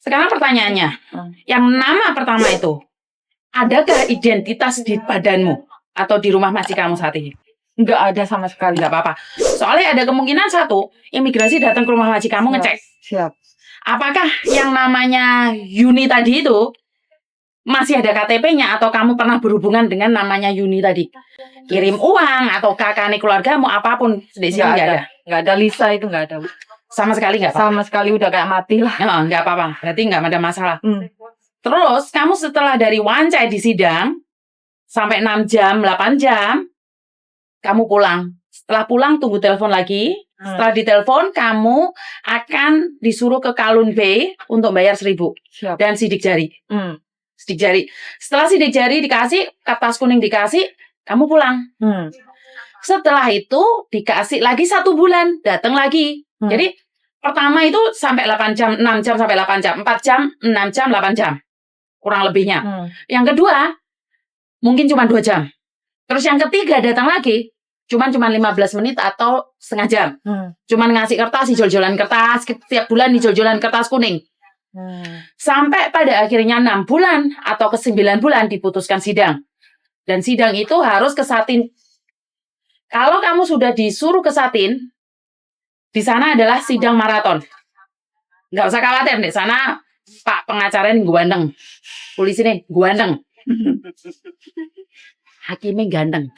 Sekarang pertanyaannya, yang nama pertama itu, adakah identitas di badanmu atau di rumah majikanmu saat ini? Enggak ada sama sekali. Enggak apa-apa. Soalnya ada kemungkinan satu, imigrasi datang ke rumah majikanmu ngecek. Siap. Apakah yang namanya Yuni tadi itu masih ada KTP-nya atau kamu pernah berhubungan dengan namanya Yuni tadi? Kirim uang atau kakak keluargamu apapun di sini enggak ada. Enggak ada Lisa itu enggak ada. Sama sekali enggak apa-apa. Sama sekali udah kayak mati lah. Enggak apa-apa. Berarti enggak ada masalah. Terus kamu setelah dari wawancara di sidang sampai 6 jam, 8 jam kamu pulang. Setelah pulang tunggu telepon lagi. Setelah ditelepon kamu akan disuruh ke Kowloon Bay untuk bayar 1.000 dan sidik jari. Sidik jari. Setelah sidik jari dikasih, kertas kuning dikasih, kamu pulang. Setelah itu dikasih lagi 1 bulan, datang lagi. Jadi pertama itu sampai 8 jam, 6 jam sampai 8 jam, 4 jam, 6 jam, 8 jam. Kurang lebihnya. Yang kedua, mungkin cuma 2 jam. Terus yang ketiga datang lagi, cuma 15 menit atau setengah jam. Cuman ngasih kertas, hijau-hijauan kertas, setiap bulan hijau-hijauan kertas kuning. Sampai pada akhirnya 6 bulan atau ke 9 bulan diputuskan sidang. Dan sidang itu harus ke Satin. Kalau kamu sudah disuruh ke Satin, di sana adalah sidang maraton. Nggak usah khawatir, di sana Pak pengacara ini ganteng. Polisi ini ganteng. Hakimnya ganteng.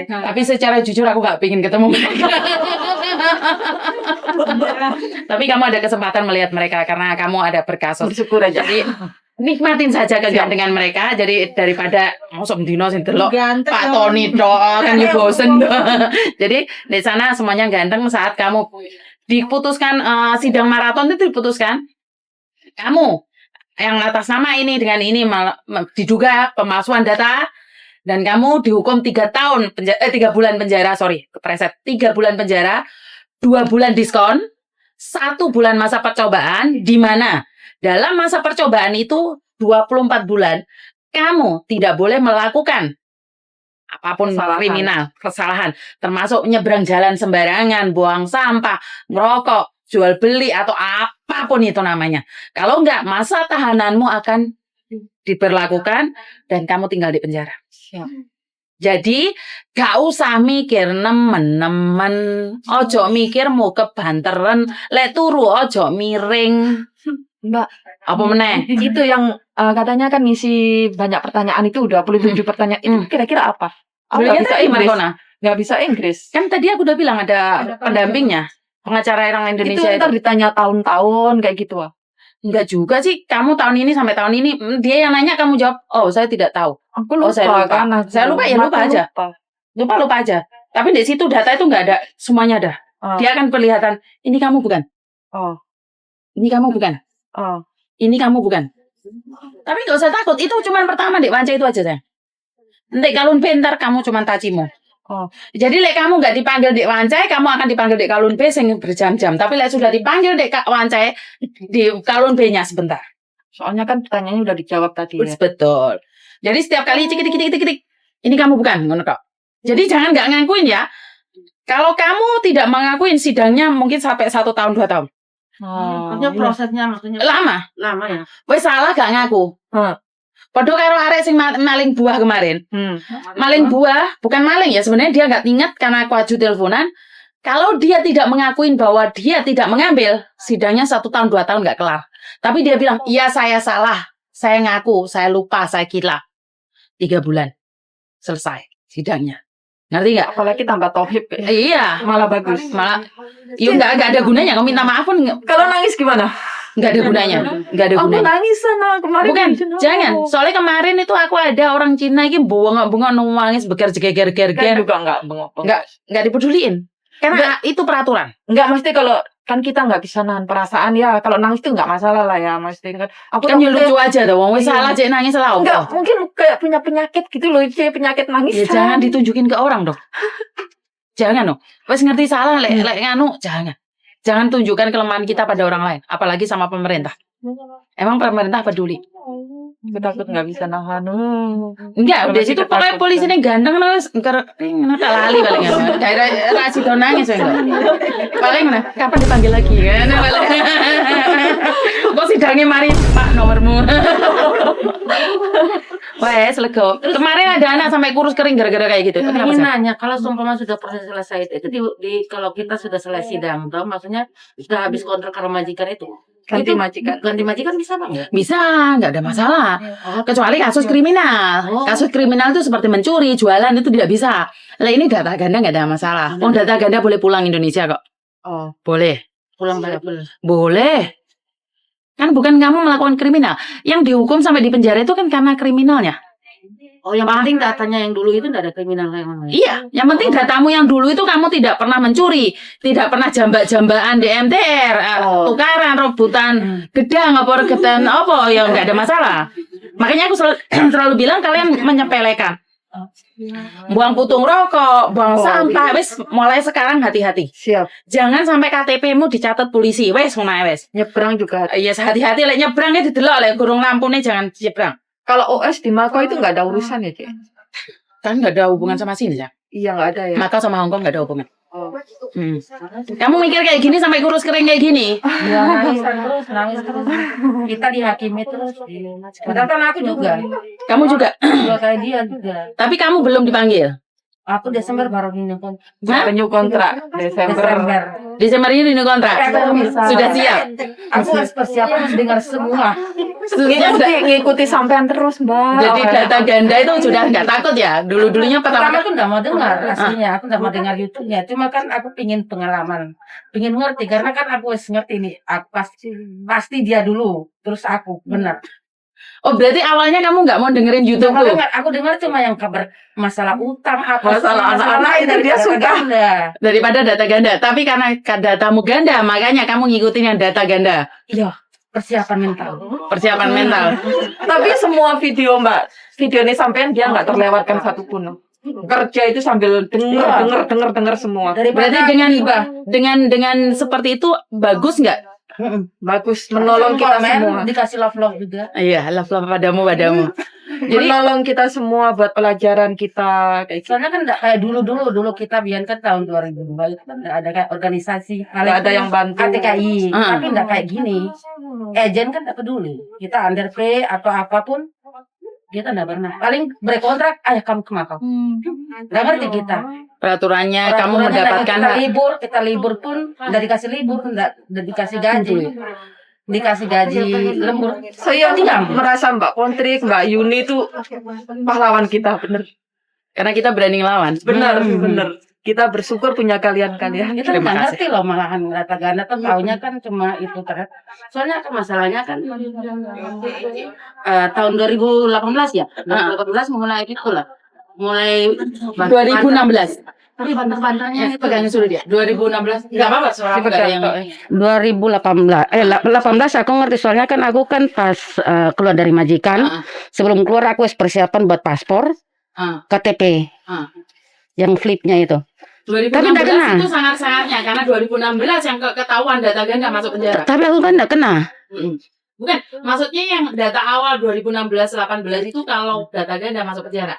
Tapi secara jujur aku nggak pengen ketemu mereka. Tapi kamu ada kesempatan melihat mereka karena kamu ada berkasus. Bersyukur aja. Jadi nikmatin saja kegantengan mereka. Jadi daripada mosok dino sing delok Pak Tony doang kan yo bosen. Jadi di sana semuanya ganteng. Saat kamu diputuskan sidang maraton itu diputuskan kamu yang atas nama ini dengan ini diduga pemalsuan data dan kamu dihukum 3 bulan penjara, kepreset 3 bulan penjara, 2 bulan diskon, 1 bulan masa percobaan, di mana dalam masa percobaan itu 24 bulan kamu tidak boleh melakukan apapun kriminal, kesalahan, termasuk nyebrang jalan sembarangan, buang sampah, merokok, jual beli atau apapun itu namanya. Kalau enggak, masa tahananmu akan diberlakukan dan kamu tinggal di penjara. Jadi gak usah mikir nemen-nemen, ojo mikir mau kebanteran, lek turu ojo miring. Mbak, apa meneh? Itu yang katanya kan ngisi banyak pertanyaan itu 27 pertanyaan itu kira-kira apa? Aku nggak bisa Inggris. Nggak bisa Inggris. Kan tadi aku udah bilang ada pendampingnya. Pengacara orang Indonesia itu ntar ditanya tahun-tahun kayak gitu ah? Enggak juga sih, kamu tahun ini sampai tahun ini dia yang nanya kamu jawab, oh saya tidak tahu. Aku lupa, saya lupa. Saya lupa ya lupa aja. Lupa aja. Tapi di situ data itu nggak ada, semuanya ada. Dia akan perlihatan, ini kamu bukan. Ini kamu bukan. Ini kamu bukan. Tapi nggak usah takut, itu cuma pertama dek wanca itu aja saya. Nanti kalau bentar kamu cuma tacimu. Jadi lek kamu nggak dipanggil dek wancai, kamu akan dipanggil dek Kowloon Bay sing berjam-jam. Tapi lek sudah dipanggil dek wancai di Kowloon Bay-nya sebentar. Soalnya kan pertanyaannya udah dijawab tadi. Ya? Betul. Jadi setiap kali cik, ini kamu bukan, ngono kok. Jadi jangan nggak ngakuin ya. Kalau kamu tidak mengakuin sidangnya mungkin sampai 1 tahun 2 tahun. Maksudnya prosesnya lama ya. Wes salah gak ngaku. Padahal karo arek sing maling buah kemarin. Maling buah, bukan maling ya sebenarnya dia nggak ingat karena aku aju teleponan. Kalau dia tidak mengakuin bahwa dia tidak mengambil, sidangnya 1 tahun 2 tahun nggak kelar. Tapi dia bilang, iya saya salah, saya ngaku, saya lupa, saya gila. 3 bulan selesai sidangnya. Ngerti nggak? Apalagi tambah tohib. Iya, malah bagus. Malah, iya nggak ada gunanya. Kamu minta maaf pun. Kalau nangis gimana? Nggak ada gunanya. Nggak ada gunanya. Aku nangis sana kemarin. Bukan, jangan. Soalnya kemarin itu aku ada orang Cina ini bunga nangis beger-geger-geger. Kan juga nggak dipeduliin. Karena itu peraturan. Nggak, mesti kalau kan kita nggak bisa nahan perasaan ya. Kalau nangis itu nggak masalah lah ya, mesti kan. Aku kan lucu aja tuh. Wong wis salah cek nangis lah. Enggak, mungkin kayak punya penyakit gitu loh, penyakit nangis. Ya jangan ditunjukin ke orang dong. Jangan dong. Wes ngerti salah lek nganu, jangan. Jangan tunjukkan kelemahan kita pada orang lain, apalagi sama pemerintah. Emang pemerintah peduli? Aku takut nggak bisa nahan. Enggak, udah situ pokoknya polisi ini ganteng nangis, tak lali paling nggak. Daerah Rasito nangis enggak. Paling kapan dipanggil lagi kan? bilangnya mari Pak nomormu. Wes lego. Kemarin ada anak sampai kurus kering gara-gara kayak gitu. Kenapa Ingin sih? nanya, kalau seumpama sudah proses selesai itu kalau kita sudah selesai sidang, toh maksudnya sudah habis kontrak sama majikan itu, Ganti itu majikan. ganti majikan bisa bang? Bisa, nggak ada masalah. Kecuali kasus kriminal. Oh. Kasus kriminal itu seperti mencuri, jualan itu tidak bisa. Lah ini data ganda nggak ada masalah. Oh data ganda boleh pulang Indonesia kok. Oh, Boleh. pulang balik pulang. Boleh. Kan bukan kamu melakukan kriminal. Yang dihukum sampai di penjara itu kan karena kriminalnya. Oh, yang penting datanya yang dulu itu tidak ada kriminal yang lain. Iya, yang penting datamu yang dulu itu kamu tidak pernah mencuri, tidak pernah jambak-jambakan di MTR, tukaran, rebutan, gedang apa regetan apa, ya nggak ada masalah. Makanya aku selalu bilang kalian menyepelekan. Buang putung rokok, buang sampah, wes mulai sekarang hati-hati. Siap. Jangan sampai KTP-mu dicatat polisi, wes ngono wes. Nyebrang juga. Iya, hati-hati lek nyebrang ya didelok lek gurung lampune jangan nyebrang. Kalau OS di Mako itu nggak ada urusan ya, Cik? Kan nggak ada hubungan sama sini ya. Iya, nggak ada ya. Maka sama Hongkong nggak ada hubungan. Oh. Kamu mikir kayak gini sampai kurus kering kayak gini? Ya, nangis terus. Kita dihakimi terus. Sedangkan aku juga. Kamu juga. Juga kayak dia juga. Tapi kamu belum dipanggil. Aku Desember baru ini kan. Renew kontrak Desember. Desember ini renew kontrak. Sudah siap. Aku harus persiapan harus dengar semua. Ngikuti sampean terus, Mbak. Jadi data ganda itu sudah nggak takut ya? Dulu-dulunya Pertama pertama. aku nggak mau dengar aslinya, aku nggak mau dengar YouTube-nya. Cuma kan aku pingin pengalaman, pingin ngerti karena kan aku harus ngerti nih. Aku pasti dia dulu, terus aku benar. Oh berarti awalnya kamu nggak mau dengerin YouTube tuh? Aku dengar cuma yang kabar masalah utang, apa Masalah anak-anak lain itu dari dia suka. ganda. Daripada data ganda. Tapi karena datamu ganda, makanya kamu ngikutin yang data ganda. Iya, persiapan mental. Persiapan mental. Tapi semua video Mbak, video ini sampean dia nggak terlewatkan satupun. Kerja itu sambil denger semua. Berarti dengan seperti itu bagus nggak? Bagus, menolong kita semua. Dikasih love juga. Iya, love padamu. Jadi menolong kita semua buat pelajaran kita kayak gitu. Soalnya kan enggak kayak dulu kita biar kan tahun 2002 itu kan ada kayak organisasi, Nggak ada yang bantu. KTKI, tapi enggak kayak gini. Agen kan enggak peduli. Kita underpay atau apapun kita enggak pernah. Paling berkontrak, ayo kamu ke Makau. Enggak ngerti kita. Peraturannya kamu Peraturannya mendapatkan kita libur pun enggak dikasih libur, enggak dikasih gaji. Dikasih gaji lembur. Saya merasa Mbak Kontrik, Mbak Yuni itu pahlawan kita, bener. karena kita berani ngelawan. Bener. Kita bersyukur punya kalian. Kita Terima nggak kasih. ngerti loh malahan data ganda tuh taunya kan cuma itu terus. Soalnya kan masalahnya kan tahun 2018 ya. 2018 mulai itu lah. Mulai 2016. Tapi banter-banternya itu Pegangin sudah dia. 2016. Enggak apa-apa soal aku nggak ada yang 2018 aku ngerti soalnya kan aku kan pas keluar dari majikan sebelum keluar aku harus persiapan buat paspor KTP yang flipnya itu. 2016 Tapi nggak kena. itu sangat-sangatnya karena 2016 yang ketahuan data ganda masuk penjara. Tapi aku kan nggak kena. Bukan, maksudnya yang data awal 2016-18 itu kalau data ganda masuk penjara.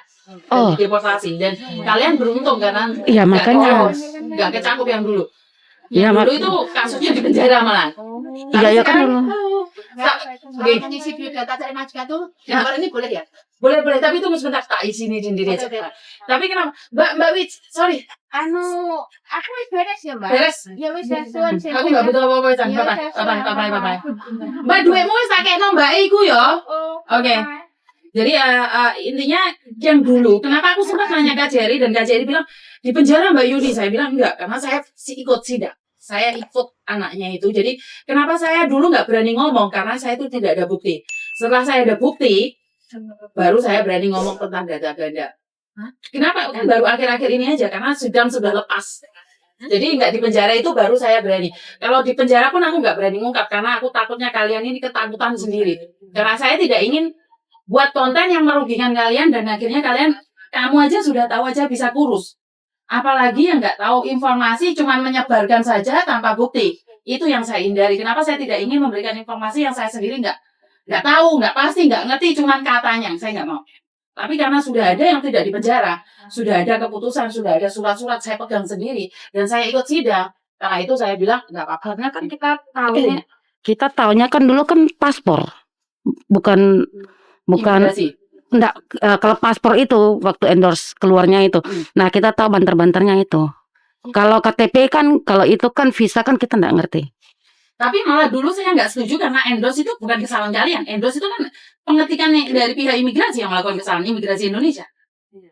Oh. Deportasi dan kalian beruntung karena Iya, makanya. nggak kecakup yang dulu. Iya, Yang dulu itu kasusnya di penjara malah. Iya kan dulu. Mengisi biodata dari majikan tuh, yang baru ini boleh ya? Boleh, tapi tunggu sebentar, tak isi ini sendiri aja. Tapi kenapa? Mbak Wits, sorry. Aku wis beres ya, Mbak. Beres. Ya wis ya, suwun sih. Aku nggak butuh apa-apa, Chan. Ya, Bye-bye. Mbak, duitmu wis tak kekno Mbak iku ya. Oke. Jadi intinya yang dulu, kenapa aku sempat nanya Kak Jerry dan Kak Jerry bilang di penjara Mbak Yuni, saya bilang enggak, karena saya ikut sidang. Saya ikut anaknya itu. Jadi kenapa saya dulu nggak berani ngomong karena saya itu tidak ada bukti. Setelah saya ada bukti, baru saya berani ngomong tentang data ganda. Kenapa? Kan baru akhir-akhir ini aja karena sidang sudah lepas. Jadi nggak di penjara itu baru saya berani. Kalau di penjara pun aku nggak berani ngungkap karena aku takutnya kalian ini ketakutan sendiri. Karena saya tidak ingin buat konten yang merugikan kalian dan akhirnya kamu aja sudah tahu aja bisa kurus. Apalagi yang nggak tahu informasi cuman menyebarkan saja tanpa bukti. Itu yang saya hindari. Kenapa saya tidak ingin memberikan informasi yang saya sendiri nggak tahu, nggak pasti, nggak ngerti, cuman katanya. Saya nggak mau. Tapi karena sudah ada yang tidak di penjara, sudah ada keputusan, sudah ada surat-surat saya pegang sendiri dan saya ikut sidang. Karena itu saya bilang nggak apa-apa. Karena kan kita tahu kita taunya kan dulu kan paspor, bukan Imigrasi. enggak, kalau paspor itu waktu endorse keluarnya itu. Nah, kita tahu banter-banternya itu. Kalau KTP kan, kalau itu kan visa kan kita enggak ngerti. Tapi malah dulu saya nggak setuju karena endorse itu bukan kesalahan kalian. Endorse itu kan pengetikan dari pihak imigrasi yang melakukan kesalahan imigrasi Indonesia.